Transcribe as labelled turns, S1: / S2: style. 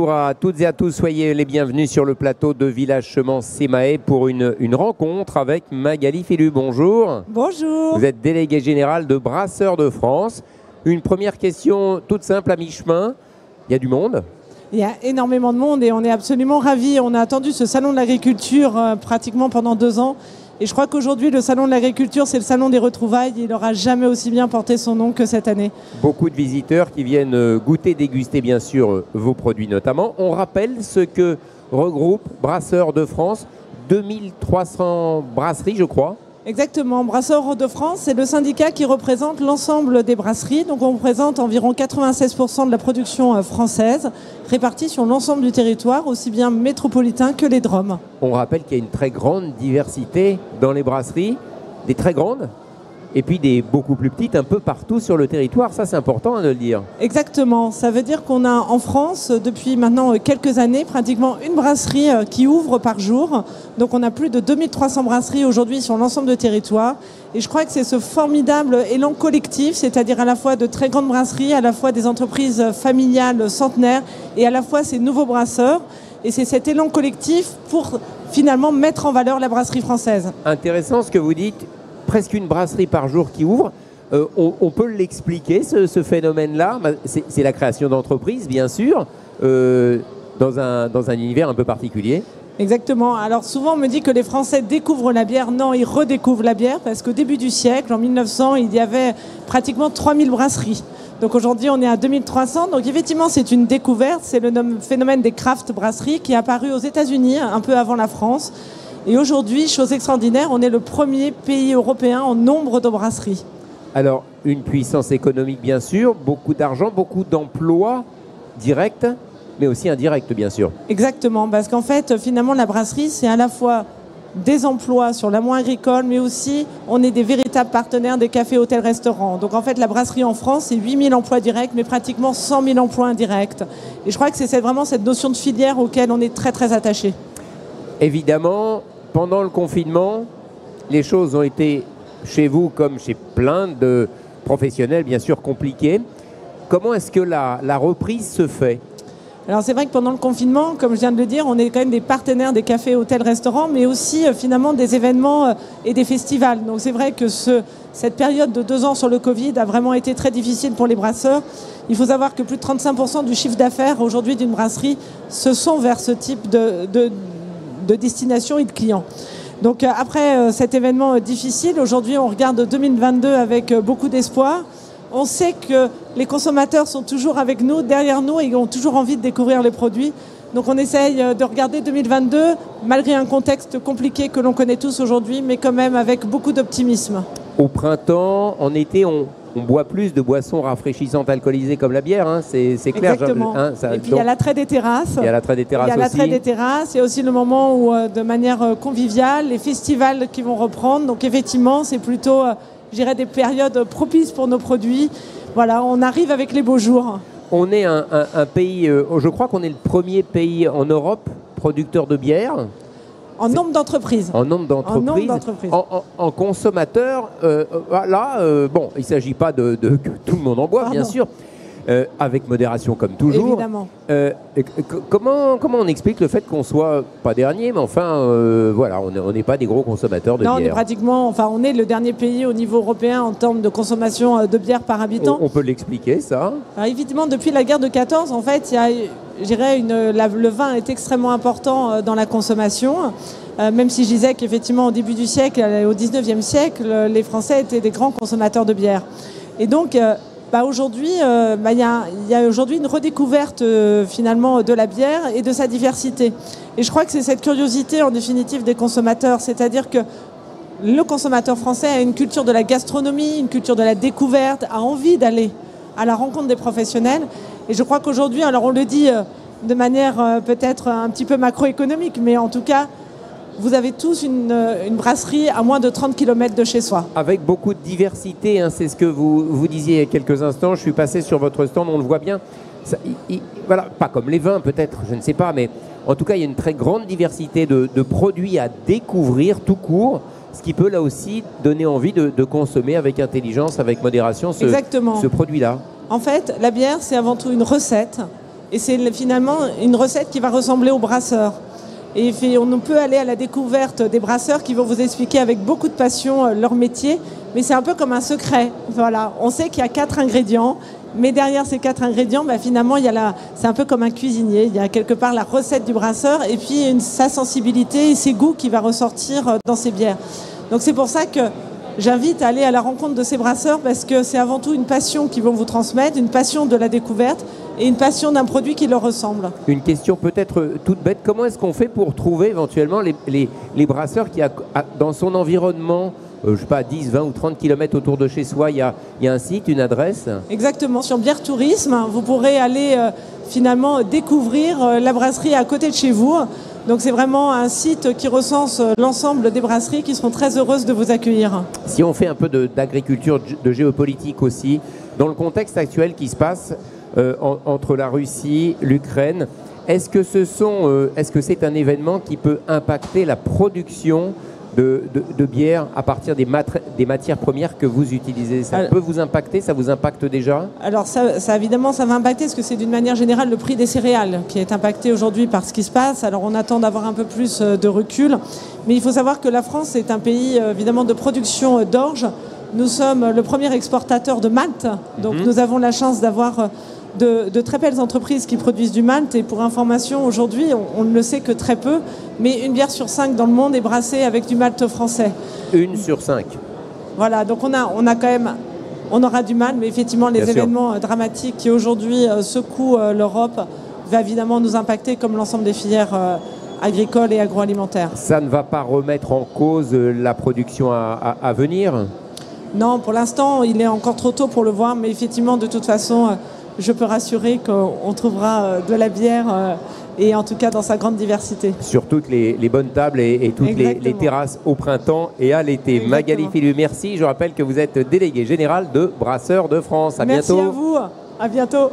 S1: Bonjour à toutes et à tous, soyez les bienvenus sur le plateau de Village Chemin Sémaé pour une rencontre avec Magali Philu. Bonjour.
S2: Bonjour.
S1: Vous êtes déléguée générale de Brasseurs de France. Une première question toute simple à mi-chemin. Il y a du monde?
S2: Il y a énormément de monde et on est absolument ravis. On a attendu ce salon de l'agriculture pratiquement pendant 2 ans. Et je crois qu'aujourd'hui, le salon de l'agriculture, c'est le salon des retrouvailles. Il n'aura jamais aussi bien porté son nom que cette année.
S1: Beaucoup de visiteurs qui viennent goûter, déguster bien sûr vos produits notamment. On rappelle ce que regroupe Brasseurs de France, 2300 brasseries je crois.
S2: Exactement. Brasseurs de France, c'est le syndicat qui représente l'ensemble des brasseries. Donc on représente environ 96% de la production française, répartie sur l'ensemble du territoire, aussi bien métropolitain que les DROM.
S1: On rappelle qu'il y a une très grande diversité dans les brasseries, des très grandes, et puis des beaucoup plus petites un peu partout sur le territoire. Ça, c'est important de le dire.
S2: Exactement. Ça veut dire qu'on a en France, depuis maintenant quelques années, pratiquement une brasserie qui ouvre par jour. Donc on a plus de 2300 brasseries aujourd'hui sur l'ensemble du territoire. Et je crois que c'est ce formidable élan collectif, c'est-à-dire à la fois de très grandes brasseries, à la fois des entreprises familiales centenaires et à la fois ces nouveaux brasseurs. Et c'est cet élan collectif pour finalement mettre en valeur la brasserie française.
S1: Intéressant ce que vous dites. Presque une brasserie par jour qui ouvre. On peut l'expliquer, ce phénomène-là. C'est la création d'entreprises, bien sûr, dans un univers un peu particulier.
S2: Exactement. Alors souvent on me dit que les Français découvrent la bière. Non, ils redécouvrent la bière parce qu'au début du siècle, en 1900, il y avait pratiquement 3000 brasseries. Donc aujourd'hui on est à 2300. Donc effectivement c'est une découverte. C'est le phénomène des craft brasseries qui est apparu aux États-Unis un peu avant la France. Et aujourd'hui, chose extraordinaire, on est le premier pays européen en nombre de brasseries.
S1: Alors, une puissance économique, bien sûr, beaucoup d'argent, beaucoup d'emplois directs, mais aussi indirects, bien sûr.
S2: Exactement, parce qu'en fait, finalement, la brasserie, c'est à la fois des emplois sur l'amont agricole, mais aussi, on est des véritables partenaires des cafés, hôtels, restaurants. Donc, en fait, la brasserie en France, c'est 8000 emplois directs, mais pratiquement 100 000 emplois indirects. Et je crois que c'est vraiment cette notion de filière auquel on est très, très attaché.
S1: Évidemment, pendant le confinement, les choses ont été, chez vous comme chez plein de professionnels, bien sûr, compliquées. Comment est-ce que la reprise se fait ?
S2: Alors c'est vrai que pendant le confinement, comme je viens de le dire, on est quand même des partenaires des cafés, hôtels, restaurants, mais aussi finalement des événements et des festivals. Donc c'est vrai que cette période de 2 ans sur le Covid a vraiment été très difficile pour les brasseurs. Il faut savoir que plus de 35% du chiffre d'affaires aujourd'hui d'une brasserie se sont vers ce type de destination et de clients. Donc après cet événement difficile, aujourd'hui on regarde 2022 avec beaucoup d'espoir. On sait que les consommateurs sont toujours avec nous, derrière nous, et ont toujours envie de découvrir les produits. Donc on essaye de regarder 2022, malgré un contexte compliqué que l'on connaît tous aujourd'hui, mais quand même avec beaucoup d'optimisme.
S1: Au printemps, en été, on boit plus de boissons rafraîchissantes alcoolisées comme la bière, hein, c'est clair.
S2: Exactement. Et puis il y a l'attrait des terrasses.
S1: Il y a l'attrait des terrasses aussi.
S2: Il y a l'attrait des terrasses. Il y a aussi le moment où, de manière conviviale, les festivals qui vont reprendre. Donc effectivement, c'est plutôt, je dirais, des périodes propices pour nos produits. Voilà, on arrive avec les beaux jours.
S1: On est un pays, je crois qu'on est le premier pays en Europe producteur de bière.
S2: En nombre d'entreprises.
S1: En nombre d'entreprises. En consommateurs, là, bon, il ne s'agit pas que tout le monde en boive, bien sûr, avec modération comme toujours.
S2: Évidemment.
S1: Comment on explique le fait qu'on soit, pas dernier, mais enfin, voilà, on n'est pas des gros consommateurs de bière.
S2: Non, on est pratiquement, on est le dernier pays au niveau européen en termes de consommation de bière par habitant.
S1: On peut l'expliquer, ça.
S2: Alors, évidemment, depuis la guerre de 14, en fait, il y a, je dirais, le vin est extrêmement important dans la consommation. Même si je disais qu'effectivement, au début du siècle, au 19e siècle, les Français étaient des grands consommateurs de bière. Et donc, aujourd'hui, il y a aujourd'hui une redécouverte finalement de la bière et de sa diversité. Et je crois que c'est cette curiosité, en définitive, des consommateurs. C'est-à-dire que le consommateur français a une culture de la gastronomie, une culture de la découverte, a envie d'aller à la rencontre des professionnels. Et je crois qu'aujourd'hui, alors on le dit de manière peut-être un petit peu macroéconomique, mais en tout cas, vous avez tous une brasserie à moins de 30 km de chez soi.
S1: Avec beaucoup de diversité, hein, c'est ce que vous disiez il y a quelques instants. Je suis passé sur votre stand, on le voit bien. Ça, voilà, pas comme les vins peut-être, je ne sais pas, mais en tout cas, il y a une très grande diversité de produits à découvrir tout court, ce qui peut là aussi donner envie de consommer avec intelligence, avec modération ce produit-là.
S2: En fait, la bière, c'est avant tout une recette. Et c'est finalement une recette qui va ressembler aux brasseurs. Et on peut aller à la découverte des brasseurs qui vont vous expliquer avec beaucoup de passion leur métier, mais c'est un peu comme un secret. Voilà, on sait qu'il y a 4 ingrédients, mais derrière ces 4 ingrédients, finalement, c'est un peu comme un cuisinier. Il y a quelque part la recette du brasseur et puis sa sensibilité et ses goûts qui va ressortir dans ses bières. Donc c'est pour ça que j'invite à aller à la rencontre de ces brasseurs parce que c'est avant tout une passion qu'ils vont vous transmettre, une passion de la découverte et une passion d'un produit qui leur ressemble.
S1: Une question peut-être toute bête, comment est-ce qu'on fait pour trouver éventuellement les brasseurs qui, dans son environnement, je ne sais pas, 10, 20 ou 30 km autour de chez soi, il y a un site, une adresse?
S2: Exactement, sur Bière Tourisme, vous pourrez aller finalement découvrir la brasserie à côté de chez vous. Donc c'est vraiment un site qui recense l'ensemble des brasseries qui seront très heureuses de vous accueillir.
S1: Si on fait un peu d'agriculture, de géopolitique aussi, dans le contexte actuel qui se passe entre la Russie, l'Ukraine, est-ce que c'est un événement qui peut impacter la production de bière à partir des matières premières que vous utilisez? Ça peut vous impacter? Ça vous impacte déjà?
S2: Alors ça évidemment, ça va impacter parce que c'est d'une manière générale le prix des céréales qui est impacté aujourd'hui par ce qui se passe. Alors on attend d'avoir un peu plus de recul. Mais il faut savoir que la France est un pays évidemment de production d'orge. Nous sommes le premier exportateur de malt. Donc nous avons la chance d'avoir de très belles entreprises qui produisent du malt. Et pour information, aujourd'hui, on ne le sait que très peu, mais 1 bière sur 5 dans le monde est brassée avec du malt français.
S1: 1 sur 5.
S2: Voilà, donc on aura du mal, mais effectivement, les événements dramatiques qui aujourd'hui secouent l'Europe va évidemment nous impacter comme l'ensemble des filières agricoles et agroalimentaires.
S1: Ça ne va pas remettre en cause la production à venir?
S2: Non, pour l'instant, il est encore trop tôt pour le voir, mais effectivement, de toute façon, je peux rassurer qu'on trouvera de la bière et en tout cas dans sa grande diversité.
S1: Sur toutes les bonnes tables et toutes les terrasses au printemps et à l'été. Magali Philu, merci. Je rappelle que vous êtes déléguée générale de Brasseurs de France. À bientôt.
S2: Merci à vous. À bientôt.